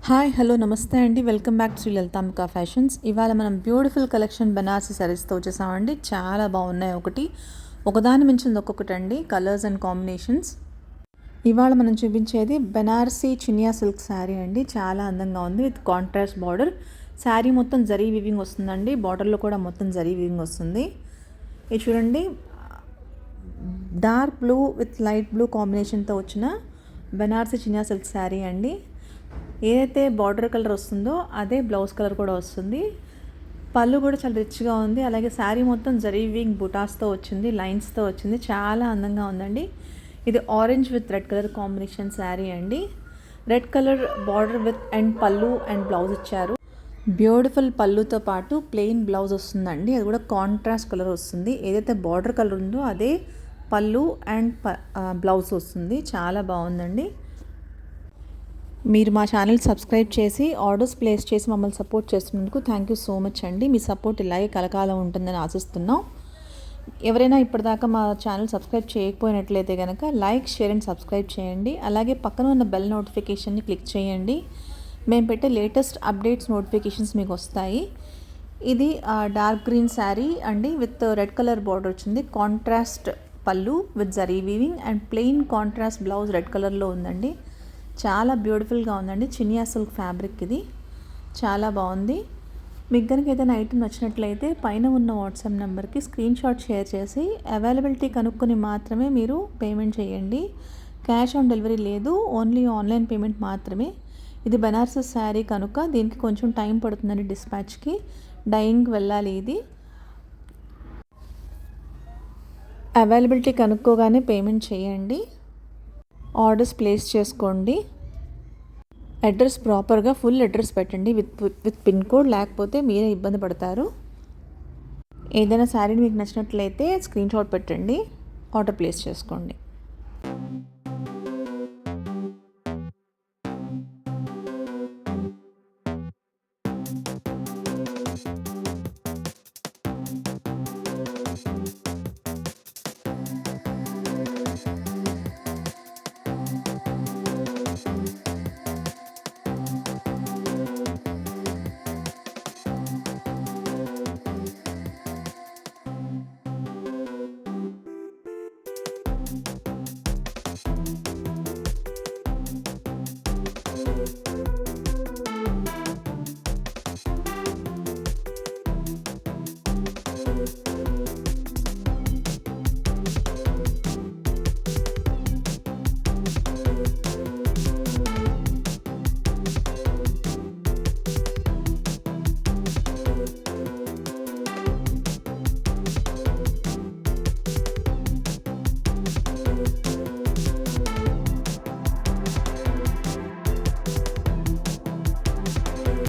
Hi hello నమస్తే అండి. Welcome back to Shri Lalithambika fashions. ఇవాళ మనం బ్యూటిఫుల్ కలెక్షన్ బనారసి శారీస్తో వచ్చేసామండి. చాలా బాగున్నాయి. ఒకదాని మించింది ఒక్కొక్కటి అండి, కలర్స్ అండ్ కాంబినేషన్స్. ఇవాళ మనం చూపించేది బనారసి చినియా సిల్క్ శారీ అండి. చాలా అందంగా ఉంది విత్ కాంట్రాస్ట్ బార్డర్. శారీ మొత్తం జరీ వీవింగ్ వస్తుందండి. బార్డర్లో కూడా మొత్తం జరీ వీవింగ్ వస్తుంది. ఇది చూడండి, dark blue with light blue కాంబినేషన్తో వచ్చిన బనారసి చినియా సిల్క్ శారీ అండి. ఏదైతే బార్డర్ కలర్ వస్తుందో అదే బ్లౌజ్ కలర్ కూడా వస్తుంది. పళ్ళు కూడా చాలా రిచ్గా ఉంది. అలాగే శారీ మొత్తం జరీ వీవింగ్ బుటాస్తో వచ్చింది, లైన్స్తో వచ్చింది. చాలా అందంగా ఉందండి. ఇది orange with red colour combination sari అండి. Red colour border with and పళ్ళు అండ్ బ్లౌజ్ ఇచ్చారు. బ్యూటిఫుల్ పళ్ళుతో పాటు ప్లెయిన్ బ్లౌజ్ వస్తుందండి. అది కూడా కాంట్రాస్ట్ కలర్ వస్తుంది. ఏదైతే బార్డర్ కలర్ ఉందో అదే పళ్ళు అండ్ బ్లౌజ్ వస్తుంది. చాలా బాగుందండి. మీరు మా ఛానల్ సబ్స్క్రైబ్ చేసి ఆర్డర్స్ ప్లేస్ చేసి మమ్మల్ని సపోర్ట్ చేస్తున్నందుకు థ్యాంక్ యూ సో మచ్ అండి. మీ సపోర్ట్ ఇలాగే కలకాలం ఉంటుందని ఆశిస్తున్నాం. ఎవరైనా ఇప్పటిదాకా మా ఛానల్ సబ్స్క్రైబ్ చేయకపోయినట్లయితే కనుక లైక్, షేర్ అండ్ సబ్స్క్రైబ్ చేయండి. అలాగే పక్కన ఉన్న బెల్ నోటిఫికేషన్ని క్లిక్ చేయండి. మేము పెట్టే లేటెస్ట్ అప్డేట్స్ నోటిఫికేషన్స్ మీకు వస్తాయి. ఇది డార్క్ గ్రీన్ శారీ అండి విత్ రెడ్ కలర్ బార్డర్ వచ్చింది. కాంట్రాస్ట్ పళ్ళు with zari weaving and plain contrast blouse red కలర్లో ఉందండి. చాలా బ్యూటిఫుల్గా ఉందండి. చినియా సిల్క్ ఫ్యాబ్రిక్ ఇది చాలా బాగుంది. మీకు కనుక ఏదైనా ఐటమ్ నచ్చినట్లయితే పైన ఉన్న వాట్సాప్ నెంబర్కి స్క్రీన్ షాట్ షేర్ చేసి అవైలబిలిటీ కనుక్కొని మాత్రమే మీరు పేమెంట్ చేయండి. క్యాష్ ఆన్ డెలివరీ లేదు, ఓన్లీ ఆన్లైన్ పేమెంట్ మాత్రమే. ఇది బనారసి శారీ కనుక దీనికి కొంచెం టైం పడుతుందండి డిస్పాచ్కి. డైయింగ్కి వెళ్ళాలి. ఇది అవైలబిలిటీ కనుక్కోగానే పేమెంట్ చేయండి. ఆర్డర్స్ ప్లేస్ చేసుకోండి. అడ్రస్ ప్రాపర్గా ఫుల్ అడ్రస్ పెట్టండి విత్ పిన్ కోడ్, లేకపోతే మీరే ఇబ్బంది పడతారు. ఏదైనా శారీ మీకు నచ్చినట్లయితే స్క్రీన్ షాట్ పెట్టండి, ఆర్డర్ ప్లేస్ చేసుకోండి.